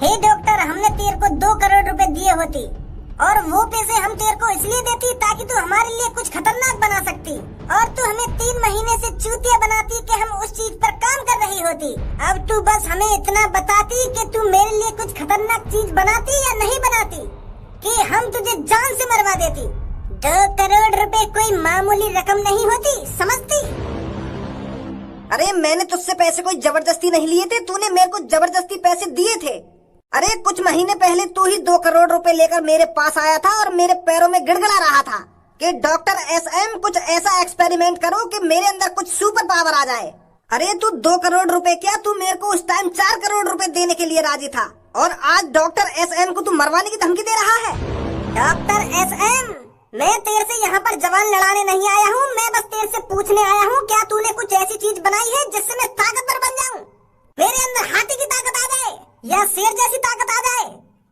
हे doctor, हमने तेरे को 2 करोड़ रुपए दिए होती और वो पैसे हम तेरे को इसलिए देती ताकि तू हमारे लिए कुछ खतरनाक बना सकती, और तू हमें 3 महीने से चूतिया बनाती कि हम उस चीज पर काम कर रही होती। अब तू बस हमें इतना बताती कि तू मेरे लिए कुछ खतरनाक चीज बनाती या नहीं बनाती, कि हम तुझे जान से मरवा देती। 2 करोड़ रुपए कोई मामूली रकम नहीं होती, समझती? अरे मैंने तुझसे पैसे कोई जबरदस्ती नहीं लिए थे, तूने मेरे को जबरदस्ती पैसे दिए थे। अरे कुछ महीने पहले तू ही 2 करोड़ रुपए लेकर मेरे पास आया था और मेरे पैरों में गिड़गिड़ा रहा था कि डॉक्टर SM कुछ ऐसा एक्सपेरिमेंट करो कि मेरे अंदर कुछ सुपर पावर आ जाए। अरे तू 2 करोड़ रुपए क्या, तू मेरे को उस टाइम 4 करोड़ रुपए देने के लिए राजी था, और आज डॉक्टर SM को तू मरवाने की धमकी दे रहा है। डॉक्टर SM, मैं तेरे से यहाँ पर जवान लड़ाने नहीं आया हूँ, मैं बस तेरे से पूछने आया हूँ, क्या तूने कुछ ऐसी चीज बनाई है जिससे मैं ताकतवर बन जाऊँ, मेरे अंदर हाथी की ताकत आ जाए या शेर जैसी ताकत आ जाए?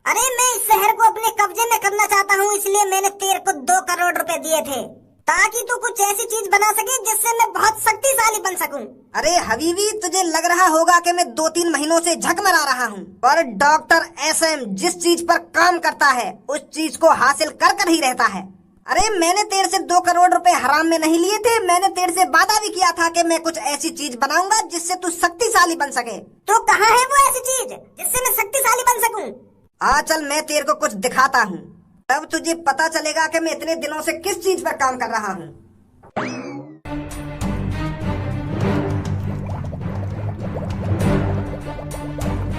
अरे मैं इस शहर को अपने कब्जे में करना चाहता हूँ, इसलिए मैंने तेरे को 2 करोड़ रुपए दिए थे ताकि तू कुछ ऐसी चीज बना सके जिससे मैं बहुत शक्तिशाली बन सकूं। अरे हबीबी, तुझे लग रहा होगा कि मैं 2-3 महीनों से झक मरा रहा हूँ, पर डॉक्टर SM जिस चीज पर काम करता है उस चीज को हासिल कर कर ही रहता है। अरे मैंने तेरे से 2 करोड़ रुपए हराम में नहीं लिए थे, मैंने तेरे से वादा भी किया था कि मैं कुछ ऐसी चीज बनाऊंगा जिससे तू शक्तिशाली बन सके। तो कहाँ है वो ऐसी चीज जिससे मैं शक्तिशाली बन सकूं? आ चल, मैं तेरे को कुछ दिखाता हूँ, तब तुझे पता चलेगा कि मैं इतने दिनों से किस चीज पर काम कर रहा हूँ।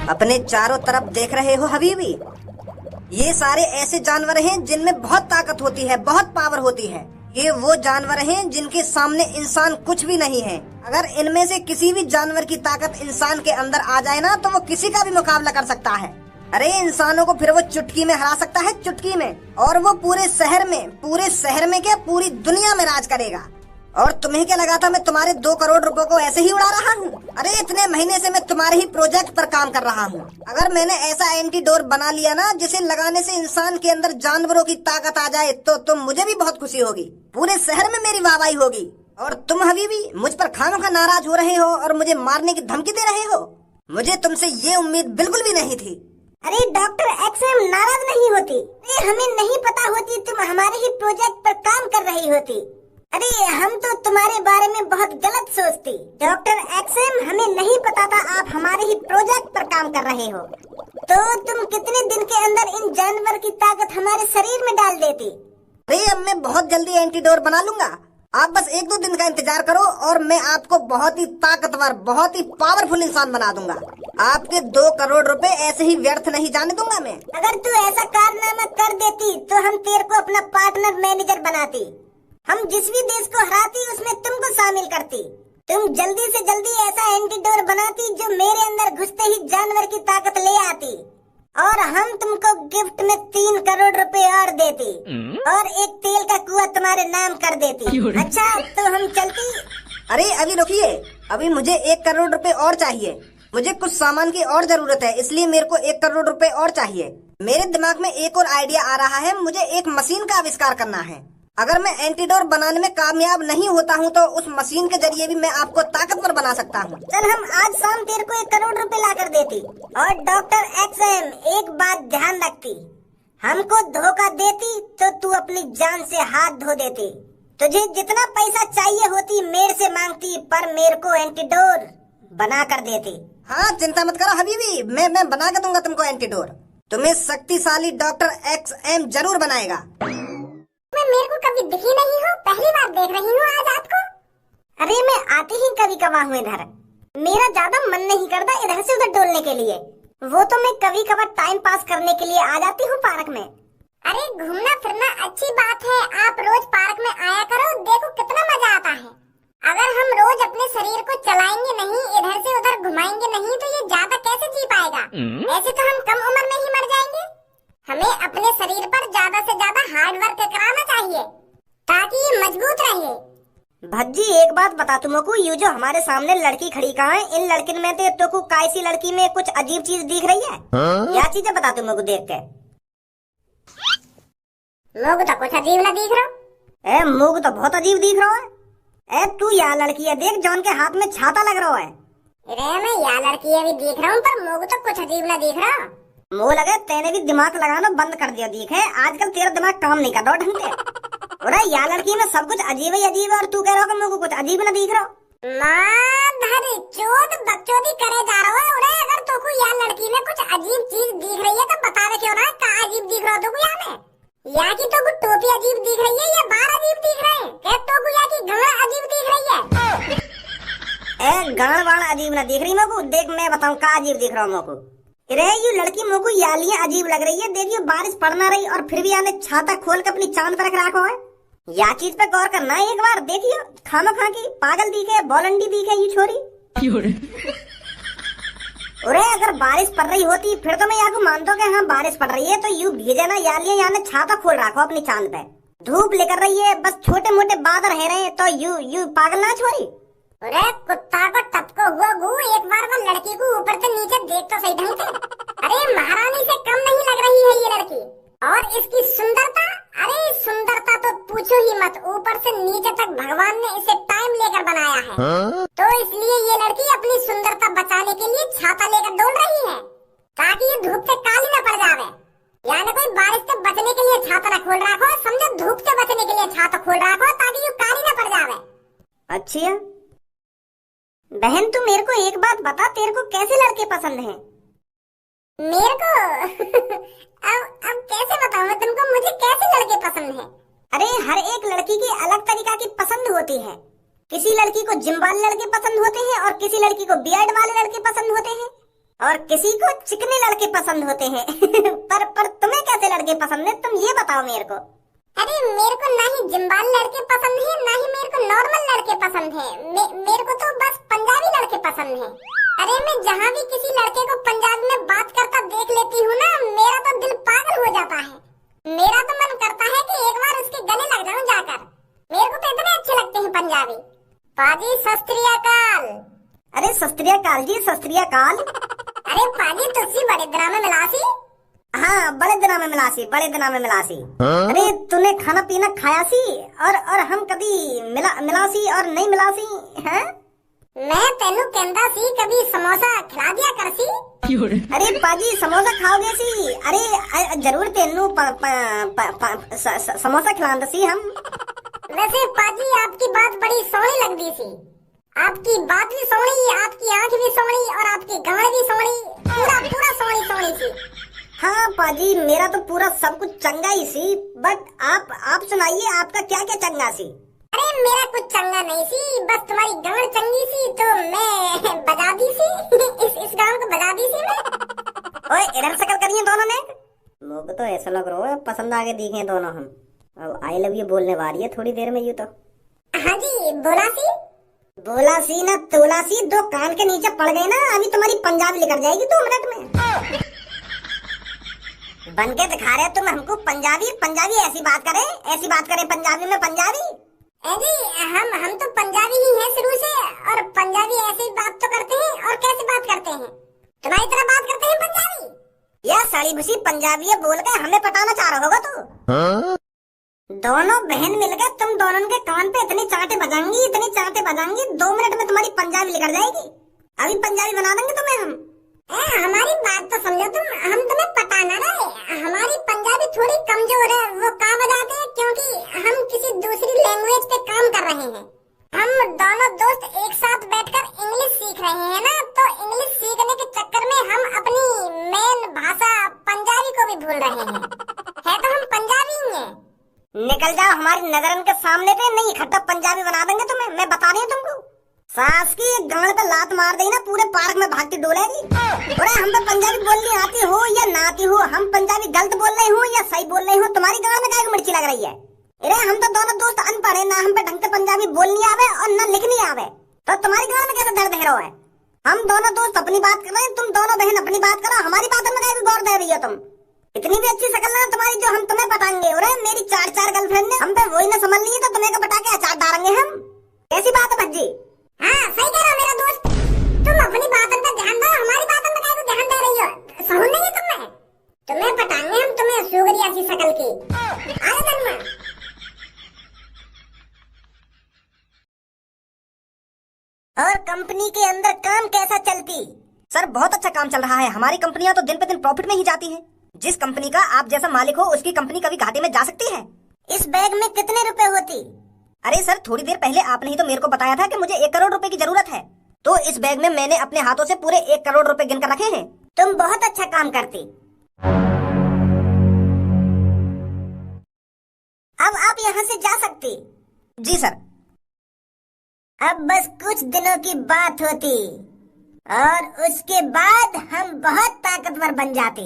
अपने चारों तरफ देख रहे हो हबीबी, ये सारे ऐसे जानवर हैं जिनमें बहुत ताकत होती है, बहुत पावर होती है। ये वो जानवर हैं जिनके सामने इंसान कुछ भी नहीं है। अगर इनमें से किसी भी जानवर की ताकत इंसान के अंदर आ जाए ना, तो वो किसी का भी मुकाबला कर सकता है। अरे इंसानों को फिर वो चुटकी में हरा सकता है, चुटकी में, और वो पूरे शहर में क्या, पूरी दुनिया में राज करेगा। और तुम्हें क्या लगा था मैं तुम्हारे 2 करोड़ रुपए को ऐसे ही उड़ा रहा हूँ? अरे इतने महीने से मैं तुम्हारे ही प्रोजेक्ट पर काम कर रहा हूँ। अगर मैंने ऐसा एंटीडोर बना लिया ना जिसे लगाने से इंसान के अंदर जानवरों की ताकत आ जाए, तो मुझे भी बहुत खुशी होगी, पूरे शहर में मेरी वाहवाही होगी। और तुम हबीबी मुझ पर खामखा नाराज हो रहे हो और मुझे मारने की धमकी दे रहे हो। मुझे तुमसे ये उम्मीद बिल्कुल भी नहीं थी। अरे डॉक्टर XM नाराज नहीं होती, अरे हमें नहीं पता होती तुम हमारे ही प्रोजेक्ट पर काम कर रही होती। अरे हम तो तुम्हारे बारे में बहुत गलत सोचती। डॉक्टर XM, हमें नहीं पता था आप हमारे ही प्रोजेक्ट पर काम कर रहे हो, तो तुम कितने दिन के अंदर इन जानवर की ताकत हमारे शरीर में डाल देती। अरे अब मैं बहुत जल्दी एंटीडोर बना लूंगा, आप बस 1-2 दिन का इंतजार करो और मैं आपको बहुत ही ताकतवर, बहुत ही पावरफुल इंसान बना दूंगा। आपके 2 करोड़ रुपए ऐसे ही व्यर्थ नहीं जाने दूंगा मैं। अगर तू ऐसा कारनामा कर देती तो हम तेरे को अपना पार्टनर मैनेजर बनाती, हम जिस भी देश को हराती उसमें तुमको शामिल करती। तुम जल्दी से जल्दी ऐसा एंटीडोर बनाती जो मेरे अंदर घुसते ही जानवर की ताकत ले आती, और हम तुमको गिफ्ट में 3 करोड़ रुपए और देती, और एक तेल का कुआं तुम्हारे नाम कर देती। अच्छा तो हम चलती? अरे अभी रुकिए, अभी मुझे 1 करोड़ रुपए और चाहिए। मुझे कुछ सामान की और जरूरत है, इसलिए मेरे को 1 करोड़ रुपए और चाहिए। मेरे दिमाग में एक और आइडिया आ रहा है, मुझे एक मशीन का आविष्कार करना है। अगर मैं एंटीडोर बनाने में कामयाब नहीं होता हूँ तो उस मशीन के जरिए भी मैं आपको ताकतवर बना सकता हूँ। चल हम आज शाम तेरे को 1 करोड़ रुपए ला कर देती। और डॉक्टर XM एक बात ध्यान रखती, हमको धोखा देती तो तू अपनी जान से हाथ धो देती। तुझे जितना पैसा चाहिए होती मेरे से मांगती, पर मेरे को एंटीडोर बना कर देती। हाँ चिंता मत करो हबीबी, मैं बना के दूंगा तुमको एंटीडोर। तुम्हें शक्तिशाली डॉक्टर XM जरूर बनाएगा। मैं मेरे को कभी दिखी नहीं हूँ, पहली बार देख रही हूँ आज आपको। अरे मैं आती ही कभी कभार हूँ इधर, मेरा ज्यादा मन नहीं करता इधर से उधर डोलने के लिए, वो तो मैं कभी कभार टाइम पास करने के लिए आ जाती हूँ पार्क में। अरे घूमना फिरना अच्छी बात है, आप रोज पार्क में आया करो, देखो कितना मजा आता है। अगर हम रोज अपने शरीर को चलाएंगे नहीं, इधर से उधर घुमाएंगे नहीं, तो ये ज्यादा कैसे जी पाएगा? ऐसे तो हम कम उम्र में ही मर जाएंगे। हमें अपने शरीर पर ज्यादा से ज्यादा हार्ड वर्क कराना चाहिए ताकि ये मजबूत रहे। भज्जी एक बात बता तुमको, ये जो हमारे सामने लड़की खड़ी कहाँ है, इन लड़कियों में तो को कैसी लड़की में कुछ अजीब चीज दिख रही है? क्या चीज है बता तुमको देख के? लोग तो कुछ अजीब ना दिख रहा। ए मुग तो बहुत अजीब दिख रहा है। ए तू या लड़की है देख, जॉन के हाथ में छाता लग रहा है। अरे मैं या लड़की भी दिख रहा हूँ, पर मुग तो कुछ अजीब ना दिख रहा। मुँह लगे तेने भी दिमाग लगाना बंद कर दिया देखे, आजकल तेरा दिमाग काम नहीं कर रहा ढंग से। अरे यार लड़की में सब कुछ अजीब ही अजीब है और तू कह रहा हो कि मेरे को कुछ अजीब ना दिख रहा। माधरी चोद बकचोदी करे जा रहा है। अरे अगर तो को यार लड़की में कुछ अजीब चीज दिख रही है तो बता दे क्यों ना का अजीब दिख रहा हो तो को यहाँ में। या की तो टोपी अजीब दिख रही है या बाल अजीब दिख रहे हैं, क्या तो को या की गंगा अजीब दिख रही है। ए गाड़ वाड़ अजीब ना दिख रही मेरे को, देख मैं बताऊं का अजीब दिख रहा हूँ मेरे को। अरे ये लड़की मेरे को यालियां अजीब लग रही है। देखियो बारिश पड़ना रही और फिर भी आने छाता खोल के अपनी चांद पर रख रखा है। या चीज पे गौर करना है एक बार। देखियो खामा खा की पागल दिखे, बॉलंडी दिखे ये छोरी। अरे अगर बारिश पड़ रही होती फिर तो मैं यहाँ को मानता हूँ कि हाँ बारिश पड़ रही है तो यू भीजे ना यालियां याने छाता खोल रखो अपनी चांद पे। धूप लेकर रही है, बस छोटे मोटे बादल रह रहे हैं तो यू पागल ना छोरी। अरे कुत्ता को टपको हुआ गु, एक बार वो लड़की को ऊपर से नीचे देख तो सही ढंग से। अरे महारानी से कम नहीं लग रही है ये लड़की। और इसकी सुंदरता, अरे सुंदरता तो पूछो ही मत, ऊपर से नीचे तक भगवान ने इसे टाइम लेकर बनाया है। तो इसलिए ये लड़की अपनी सुंदरता बचाने के लिए छाता लेकर डोल रही है ताकि ये धूप से काली न पड़ जावे। यानी कोई बारिश से बचने के लिए छाता न खोल रखो, समझो धूप से बचने के लिए छाता खोल रखो ताकि ये काली न पड़ जावे। अच्छा बहन तू मेरे को एक बात बता, तेरे को कैसे लड़के पसंद हैं? मेरे को अब कैसे बताऊं मैं तुमको मुझे कैसे लड़के पसंद हैं? अरे हर एक लड़की की अलग तरीका की पसंद होती है। किसी लड़की को जिम वाले लड़के पसंद होते हैं और किसी लड़की को बियर्ड वाले लड़के पसंद होते हैं और किसी को चिकने लड़के पसंद होते हैं। पर तुम्हें कैसे लड़के पसंद है तुम ये बताओ मेरे को। अरे मेरे को ना ही जिम वाले लड़के पसंद है ना ही मेरे को नॉर्मल लड़के पसंद है। मेरे को तो बस पंजाबी लड़के पसंद है। अरे मैं जहाँ भी किसी लड़के को पंजाबी में बात करता देख लेती हूँ ना, मेरा तो दिल पागल हो जाता है। मेरा तो मन करता है कि एक बार उसके गले लग जाऊं जाकर। मेरे को तो इतने अच्छे लगते हैं पंजाबी। पाजी सत श्री अकाल। अरे सत श्री अकाल जी, सत श्री अकाल। अरे पाजी तुझसे बड़े दिनों में मिलासी। हाँ बड़े दिनों में मिलासी, बड़े दिनों में मिलासी। अरे तूने खाना पीना खाया सी और हम कभी मिलासी और नहीं मिलासी हैं? मैं तेनू कहता सी कभी समोसा खिला दिया कर सी। अरे पाजी समोसा खाओगे सी? अरे जरूर तेनू समोसा खिला सी हम। वैसे पाजी आपकी बात बड़ी सोहनी लगती सी। आपकी बात भी सोहनी, आपकी आंख भी सोहनी और आपकी गाड़ भी सोहनी, पूरा सोहनी सी। हाँ पाजी मेरा तो पूरा सब कुछ चंगा ही सी, बट आप सुनाइए आपका क्या क्या चंगा सी? अरे मेरा कुछ चंगा नहीं सी, बस तुम्हारी गाड़ चंगी सी तो मैं बजा दी सी। इस गाँव को बजा दी सी मैं। ओए इधर शक्ल करिए दोनों ने। मुझे तो ऐसा लग रहा है पसंद आके दिखे दोनों हम। अब आई लव यू बोलने वाली है थोड़ी देर में। यू तो हाँ जी बोला सी ना तोला सी, दो कान के नीचे पड़ गए ना, अभी तुम्हारी पंजाबी निकल जाएगी 2 मिनट में। बन के दिखा रहे तुम हमको पंजाबी ऐसी बात करे पंजाबी में पंजाबी। अरे हम तो पंजाबी ही हैं शुरू से और पंजाबी ऐसी बात तो करते हैं। और कैसे बात करते हैं? तुम्हारी तरह बात करते हैं पंजाबी। या साड़ी भूसी पंजाबी बोल के हमें पटाना चाह रहा होगा तू। दोनों बहन मिलकर तुम दोनों के कान पे इतनी चांटे बजाएंगी 2 मिनट में तुम्हारी पंजाबी निकल जाएगी। अभी पंजाबी बना देंगे तुम्हें हम। हमारी बात तो समझो तुम, हम तुम्हें पटाना रहे। हमारी पंजाबी थोड़ी कमजोर है, वो का बजाते हैं क्योंकि हम किसी दूसरी लैंग्वेज पे काम कर रहे हैं। हम दोनों दोस्त एक साथ बैठकर इंग्लिश सीख रहे हैं ना, तो इंग्लिश सीखने के चक्कर में हम अपनी मेन भाषा पंजाबी को भी भूल रहे हैं। है तो हम पंजाबी ही हैं। निकल जाओ हमारी नजरन के सामने पे, नहीं इकट्ठा पंजाबी बना देंगे तुम्हें। मैं बता रही हूँ तुमको, सास की एक गांड पे लात मार देगी ना पूरे पार्क में भागती डोलेगी। अरे हम तो पंजाबी बोलनी आती हो या ना आती हो, हम पंजाबी गलत बोल रहे हो या सही बोल रहे हो, तुम्हारी गांड में क्या मिर्ची लग रही है? अरे हम तो दोनों दोस्त अनपढ़ है, ना हम पे ढंग से पंजाबी बोलनी आवे और ना लिखनी आवे, तो तुम्हारी गांड में कैसे दर्द है? हम दोनों दोस्त अपनी बात कर रहे हैं, तुम दोनों बहन अपनी बात करो, हमारी बात में क्या गौर दे रही हो तुम? इतनी भी अच्छी शक्ल ना तुम्हारी जो हम तुम्हें पटाएंगे। अरे मेरी 4 गर्लफ्रेंड है, हम पे वही ना समझ ली तो तुम्हें को पटा के अचार डालेंगे हम। कैसी बात है भज्जी? हाँ सही कह रहा मेरा दोस्त, तुम अपनी बातों पर ध्यान दो, हमारी बातों में क्या ध्यान दे रही हो? समझ नहीं तुम्हें पटाएंगे हम तुम्हें सुगरिया सी शक्ल की। आगे धनमा और कंपनी के अंदर काम कैसा चलती? सर बहुत अच्छा काम चल रहा है, हमारी कंपनियां तो दिन पे दिन प्रॉफिट में ही जाती हैं। जिस कंपनी का आप जैसा मालिक हो उसकी कंपनी कभी घाटे में जा सकती है। इस बैग में कितने रुपए होती? अरे सर थोड़ी देर पहले आपने ही तो मेरे को बताया था कि मुझे 1 करोड़ रुपए की जरूरत है, तो इस बैग में मैंने अपने हाथों से पूरे 1 करोड़ रुपए गिनकर रखे हैं। तुम बहुत अच्छा काम करती। अब आप यहाँ से जा सकती। जी सर। अब बस कुछ दिनों की बात होती और उसके बाद हम बहुत ताकतवर बन जाते।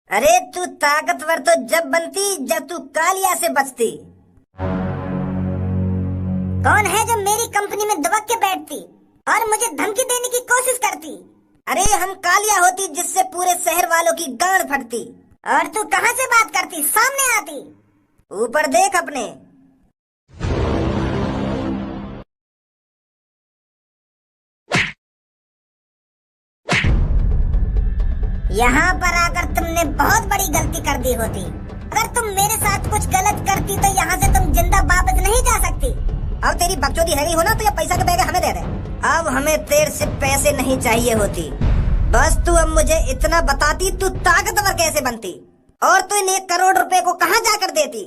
अरे तू ताकतवर तो जब बनती जब तू कालिया से बचती। कौन है जो मेरी कंपनी में दबक के बैठती और मुझे धमकी देने की कोशिश करती? अरे हम कालिया होती जिससे पूरे शहर वालों की गांड फटती। और तू कहाँ से बात करती? सामने आती। ऊपर देख अपने। यहाँ पर आकर तुमने बहुत बड़ी गलती कर दी होती। अगर तुम मेरे साथ कुछ गलत करती तो यहाँ से तुम जिंदा वापस नहीं जा सकती। अब तेरी बकचोदी है गई हो ना तो ये पैसा के बैग हमें दे दे। अब हमें तेरे से पैसे नहीं चाहिए होती, बस तू अब मुझे इतना बताती तू ताकतवर कैसे बनती और तू इन 1 करोड़ रुपए को कहाँ जाकर देती।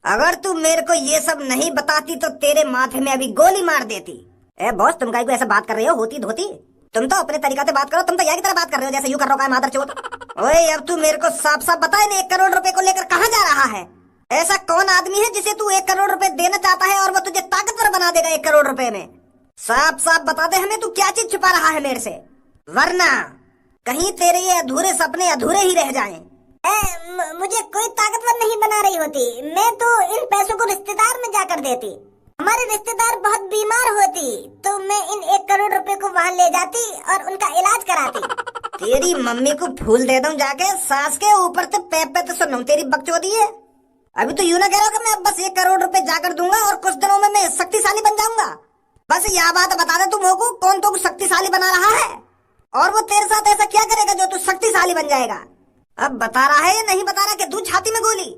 अगर तू मेरे को ये सब नहीं बताती तो तेरे माथे में अभी गोली मार देती। ए बॉस तुम काहे को ऐसा बात कर रहे हो होती धोती? तुम तो अपने तरीका से बात करो, तुम तो यहाँ की तरह बात कर रहे हो जैसे यूं कर रहा है मादर चोद। ओए अब तू मेरे को साफ साफ बता इन 1 करोड़ रुपए को लेकर कहाँ जा रहा है? ऐसा कौन आदमी है जिसे तू 1 करोड़ रुपए देना चाहता है और वो तुझे ताकतवर बना देगा 1 करोड़ रुपए में? साफ साफ बता दे हमें तू क्या चीज छुपा रहा है मेरे से, वरना कहीं तेरे ये अधूरे सपने अधूरे ही रह जाएं। मुझे कोई ताकतवर नहीं बना रही होती, मैं तो इन पैसों को रिश्तेदार में जाकर देती। हमारे रिश्तेदार बहुत बीमार होती तो मैं इन 1 करोड़ रुपए को वहाँ ले जाती और उनका इलाज कराती। तेरी मम्मी को फूल दे दूं जाके सास के ऊपर से पैप पे तो सुन तेरी बकचोदी है। अभी तो यूं ना कह रहा कि मैं बस 1 करोड़ रुपए जाकर दूंगा और कुछ दिनों में मैं शक्तिशाली बन जाऊंगा। बस यह बात बता दे तुम को कौन तो शक्तिशाली बना रहा है और वो तेरे साथ ऐसा क्या करेगा जो तू शक्तिशाली बन जाएगा? अब बता रहा है या नहीं बता रहा कि तू छाती में गोली?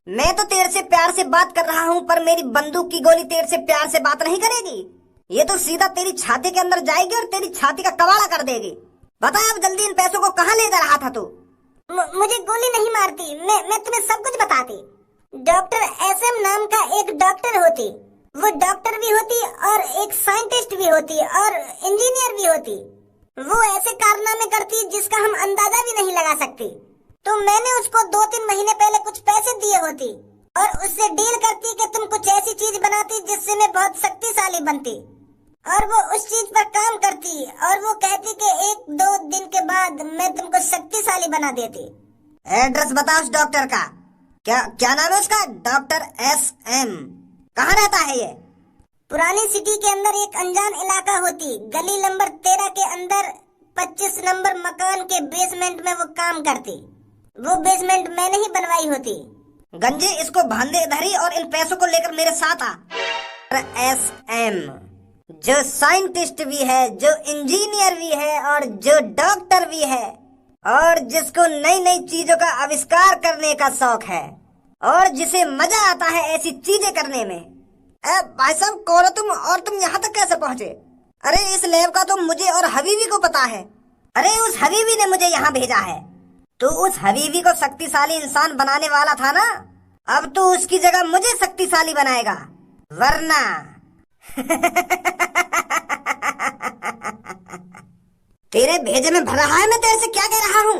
मैं तो तेरे से प्यार से बात कर रहा हूँ पर मेरी बंदूक की गोली तेरे से प्यार से बात नहीं करेगी। ये तो सीधा तेरी छाती के अंदर जाएगी और तेरी छाती का कबाड़ा कर देगी। बता अब जल्दी इन पैसों को कहाँ ले जा रहा था तू? मुझे गोली नहीं मारती, मैं तुम्हें सब कुछ बताती। डॉक्टर SM नाम का एक डॉक्टर होती, वो डॉक्टर भी होती और एक साइंटिस्ट भी होती और इंजीनियर भी होती। वो ऐसे कारनामे करती जिसका हम अंदाजा भी नहीं लगा सकती। तो मैंने उसको 2-3 महीने पहले कुछ पैसे दिए होती और उससे डील करती कि तुम कुछ ऐसी चीज बनाती जिससे मैं बहुत शक्तिशाली बनती और वो उस चीज पर काम करती और वो कहती कि 1-2 दिन के बाद मैं तुमको शक्तिशाली बना देती। एड्रेस बताओ उस डॉक्टर का। क्या नाम है उसका? Doctor SM। कहाँ रहता है ये? पुरानी सिटी के अंदर एक अनजान इलाका होती, गली नंबर 13 के अंदर 25 नंबर मकान के बेसमेंट में वो काम करती। वो बेसमेंट मैंने ही बनवाई होती। गंजे इसको बांधे इधर ही और इन पैसों को लेकर मेरे साथ आ। SM जो साइंटिस्ट भी है, जो इंजीनियर भी है और जो डॉक्टर भी है और जिसको नई नई चीजों का आविष्कार करने का शौक है और जिसे मजा आता है ऐसी चीजें करने में। भाई साहब कौन हो तुम और तुम यहाँ तक कैसे पहुँचे? अरे इस लैब का तो मुझे और हबीबी को पता है। अरे उस हबीबी ने मुझे यहाँ भेजा है। तो उस हबीबी को शक्तिशाली इंसान बनाने वाला था ना, अब तो उसकी जगह मुझे शक्तिशाली बनाएगा, वरना तेरे भेजे में भर रहा है। मैं तेरे से क्या कह रहा हूँ?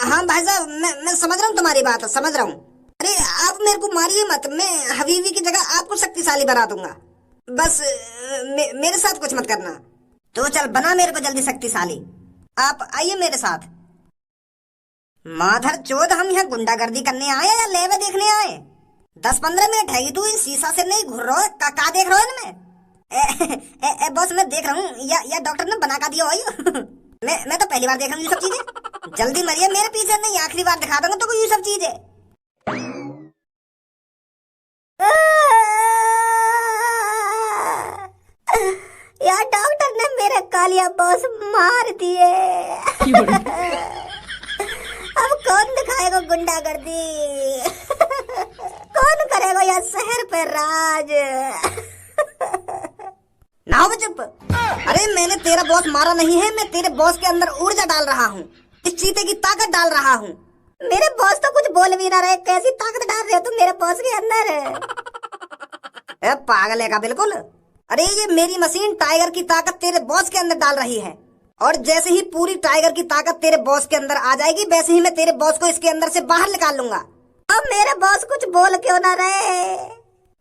हाँ भाई साहब मैं समझ रहा हूँ तुम्हारी बात, समझ रहा हूँ। अरे आप मेरे को मारिए मत, मैं हबीबी की जगह आपको शक्तिशाली बना दूंगा। बस मेरे साथ कुछ मत करना। तो चल बना मेरे को जल्दी शक्तिशाली। आप आइए मेरे साथ। माधर चोद हम यहाँ गुंडागर्दी करने आए या लेवे देखने आए? 10-15 मिनट है तू इस शीशा से नहीं घूर रहा है? का देख रहा है इनमें? बॉस मैं देख रहा हूँ या डॉक्टर ने बना का दिया हो। मैं तो पहली बार देख रहा हूँ ये सब चीजें। जल्दी मरिए मेरे पीछे, नहीं आखिरी बार दिखा दूंगा तो ये सब चीजें। यार डॉक्टर ने मेरे कालिया बॉस मार दिए। अब कौन दिखाएगा गुंडागर्दी? कौन करेगा यार शहर पे राज? ना हो चुप। अरे मैंने तेरा बॉस मारा नहीं है, मैं तेरे बॉस के अंदर ऊर्जा डाल रहा हूँ, इस चीते की ताकत डाल रहा हूँ। मेरे बॉस तो कुछ बोल भी ना रहे, कैसी ताकत डाल रहे हो तुम मेरे बॉस के अंदर? पागल है का बिल्कुल। अरे ये मेरी मशीन टाइगर की ताकत तेरे बॉस के अंदर डाल रही है, और जैसे ही पूरी टाइगर की ताकत तेरे बॉस के अंदर आ जाएगी, वैसे ही मैं तेरे बॉस को इसके अंदर से बाहर निकाल लूंगा। अब मेरे बॉस कुछ बोल क्यों ना रहे?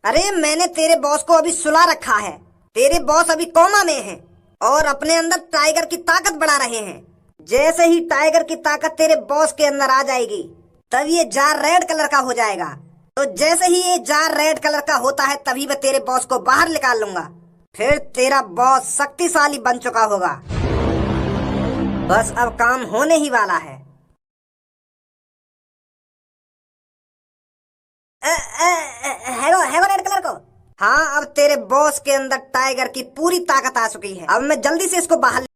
अरे मैंने तेरे बॉस को अभी सुला रखा है, तेरे बॉस अभी कोमा में हैं और अपने अंदर टाइगर की ताकत बढ़ा रहे हैं। जैसे ही टाइगर की ताकत तेरे बॉस के अंदर आ जाएगी, तब ये जार रेड कलर का हो जाएगा। तो जैसे ही ये जार रेड कलर का होता है, तभी मैं तेरे बॉस को बाहर निकाल लूंगा। फिर तेरा बॉस शक्तिशाली बन चुका होगा। बस अब काम होने ही वाला है। है रेड कलर को? हाँ, अब तेरे बॉस के अंदर टाइगर की पूरी ताकत आ चुकी है। अब मैं जल्दी से इसको बाहर